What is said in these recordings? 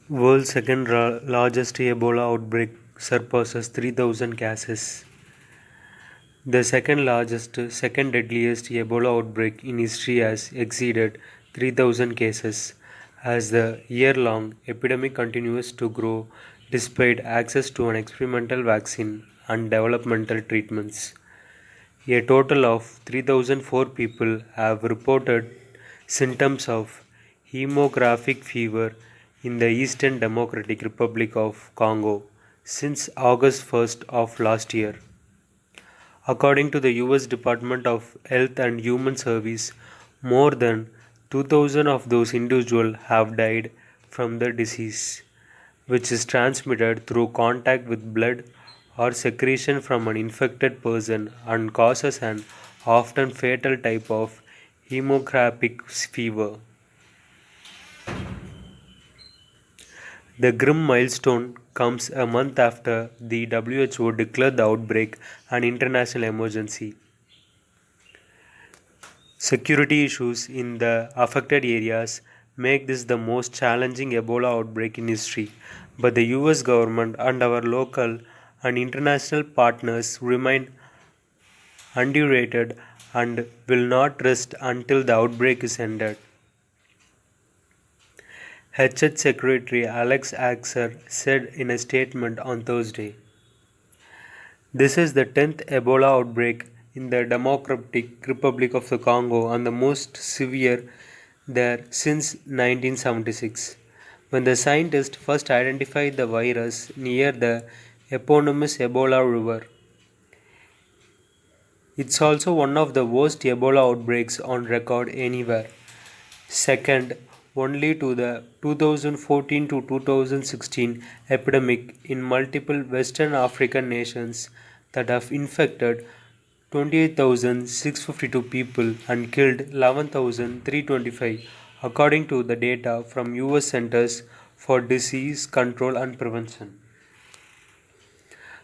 World's second largest Ebola outbreak surpasses 3,000 cases. The second deadliest Ebola outbreak in history has exceeded 3,000 cases as the year-long epidemic continues to grow despite access to an experimental vaccine and developmental treatments. A total of 3,004 people have reported symptoms of hemorrhagic fever in the Eastern Democratic Republic of Congo since August 1st of last year. According to the US Department of Health and Human Services, more than 2,000 of those individuals have died from the disease, which is transmitted through contact with blood or secretion from an infected person and causes an often fatal type of hemorrhagic fever. The grim milestone comes a month after the WHO declared the outbreak an international emergency. Security issues in the affected areas make this the most challenging Ebola outbreak in history, but the US government and our local and international partners remain undeterred and will not rest until the outbreak is ended. HH Secretary Alex Axer said in a statement on Thursday. This is the 10th Ebola outbreak in the Democratic Republic of the Congo and the most severe there since 1976, when the scientists first identified the virus near the eponymous Ebola River. It's also one of the worst Ebola outbreaks on record anywhere, second only to the 2014 to 2016 epidemic in multiple Western African nations that have infected 28,652 people and killed 11,325, according to the data from US Centers for Disease Control and Prevention.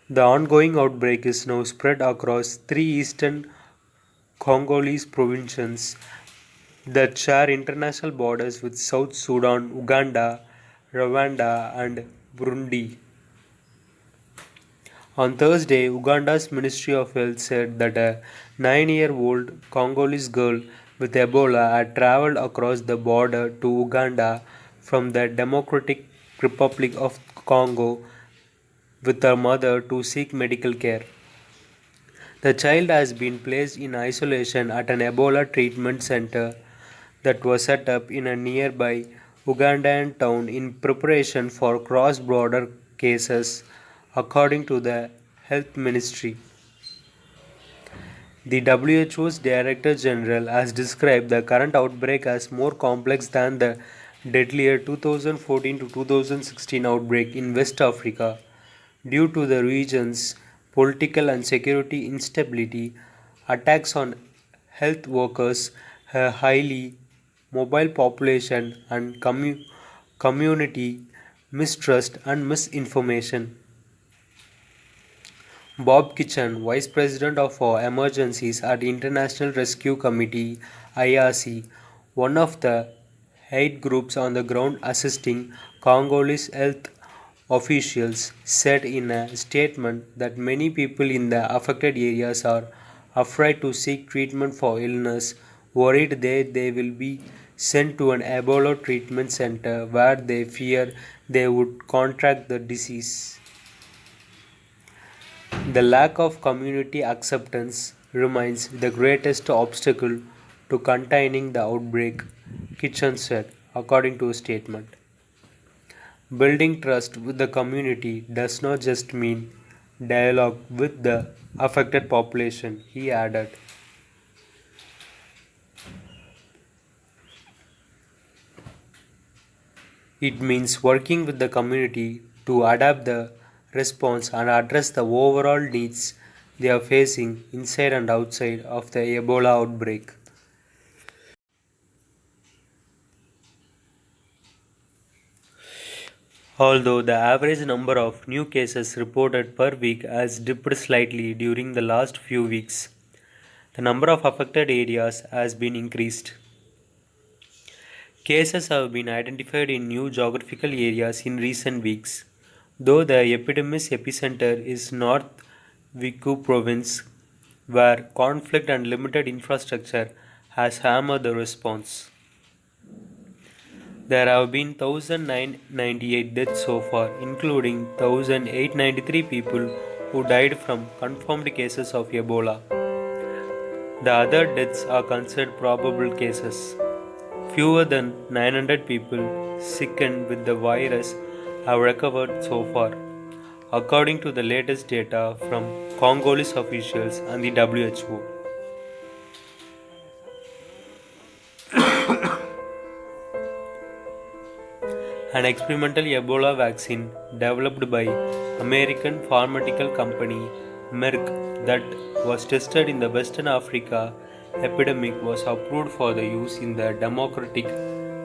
The ongoing outbreak is now spread across three eastern Congolese provinces that share international borders with South Sudan, Uganda, Rwanda, and Burundi. On Thursday, Uganda's Ministry of Health said that a 9-year-old Congolese girl with Ebola had traveled across the border to Uganda from the Democratic Republic of Congo with her mother to seek medical care. The child has been placed in isolation at an Ebola treatment center that was set up in a nearby Ugandan town in preparation for cross border cases, according to the Health Ministry. The WHO's Director General has described the current outbreak as more complex than the deadlier 2014 to 2016 outbreak in West Africa due to the region's political and security instability, attacks on health workers, a highly mobile population, and community mistrust and misinformation. Bob Kitchen, Vice President of Emergencies at International Rescue Committee (IRC), one of the 8 groups on the ground assisting Congolese health officials, said in a statement that many people in the affected areas are afraid to seek treatment for illness, worried that they will be sent to an Ebola treatment center where they fear they would contract the disease. The lack of community acceptance remains the greatest obstacle to containing the outbreak, Kitchen said, according to a statement. Building trust with the community does not just mean dialogue with the affected population, he added. It means working with the community to adapt the response and address the overall needs they are facing inside and outside of the Ebola outbreak. Although the average number of new cases reported per week has dipped slightly during the last few weeks, the number of affected areas has been increased. Cases have been identified in new geographical areas in recent weeks, though the epidemic's epicenter is North Kivu province, where conflict and limited infrastructure has hammered the response. There have been 1,998 deaths so far, including 1,893 people who died from confirmed cases of Ebola. The other deaths are considered probable cases. Fewer than 900 people sickened with the virus have recovered so far, according to the latest data from Congolese officials and the WHO. An experimental Ebola vaccine developed by American pharmaceutical company Merck that was tested in the Western Africa epidemic was approved for the use in the Democratic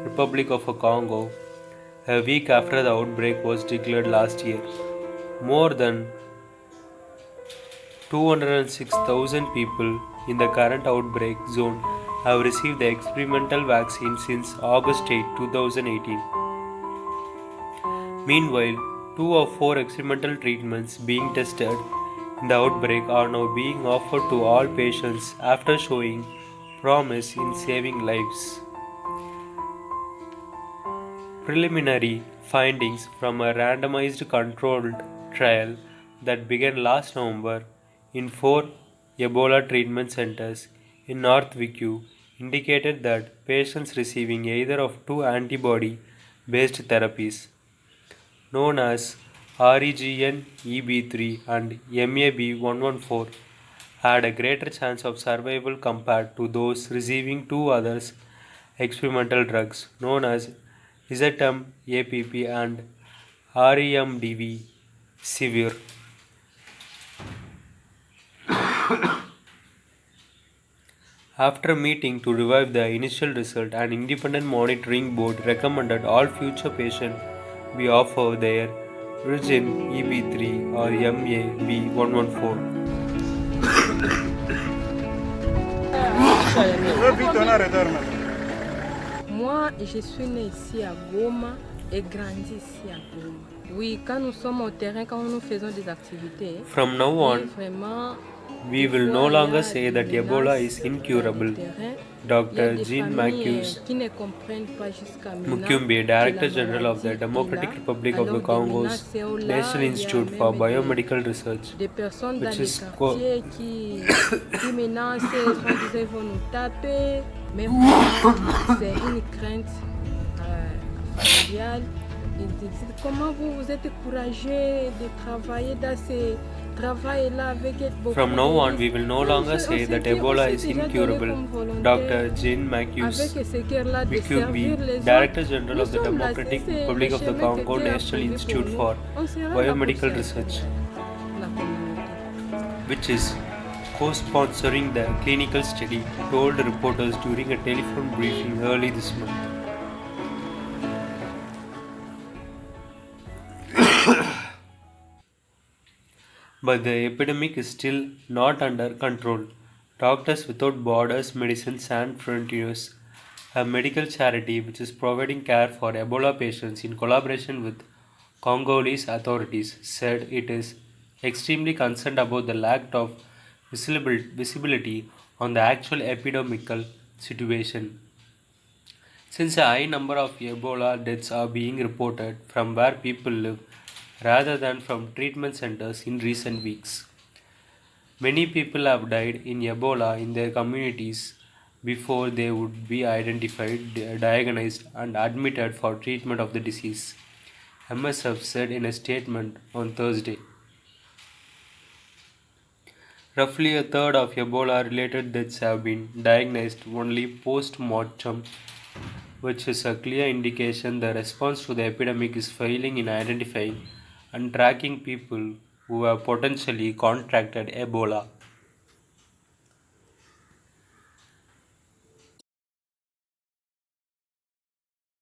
Republic of Congo a week after the outbreak was declared last year. More than 206,000 people in the current outbreak zone have received the experimental vaccine since August 8, 2018. Meanwhile, 2 of 4 experimental treatments being tested in the outbreak are now being offered to all patients after showing promise in saving lives. Preliminary findings from a randomized controlled trial that began last November in 4 Ebola treatment centers in North Kivu indicated that patients receiving either of 2 antibody-based therapies known as REGN-EB3 and MAB114 had a greater chance of survival compared to those receiving 2 others experimental drugs known as IZM-APP and REMDV severe. After meeting to review the initial result, an independent monitoring board recommended all future patients be offered their Origin EB3 or MAB114. Moi, je suis née ici à Goma et grandi ici à Goma. Oui, quand nous sommes au terrain, quand nous faisons des activités, From now on, we will no longer say that Ebola is incurable. Dr. Jean Mukumbi, Director General of the Democratic Republic of the Congo's National Institute for Biomedical Research, which is qui menacent, ils vont nous taper, mais c'est une crainte familiale. Ils disent comment vous êtes courageux de travailler dans ces travail-là avec beaucoup. From now on, we will no longer say that Ebola is incurable. Dr. Jean Mukumbi, Director General of the Democratic Republic of the Congo National Institute for Biomedical Research, which is co-sponsoring the clinical study, told reporters during a telephone briefing early this month. But the epidemic is still not under control. Doctors Without Borders Medicine Sans Frontiers, a medical charity which is providing care for Ebola patients in collaboration with Congolese authorities, said it is extremely concerned about the lack of visibility on the actual epidemical situation. Since a high number of Ebola deaths are being reported from where people live rather than from treatment centers in recent weeks. Many people have died in Ebola in their communities before they would be identified, diagnosed, and admitted for treatment of the disease, MSF said in a statement on Thursday. Roughly a third of Ebola related deaths have been diagnosed only post mortem, which is a clear indication the response to the epidemic is failing in identifying and tracking people who have potentially contracted Ebola.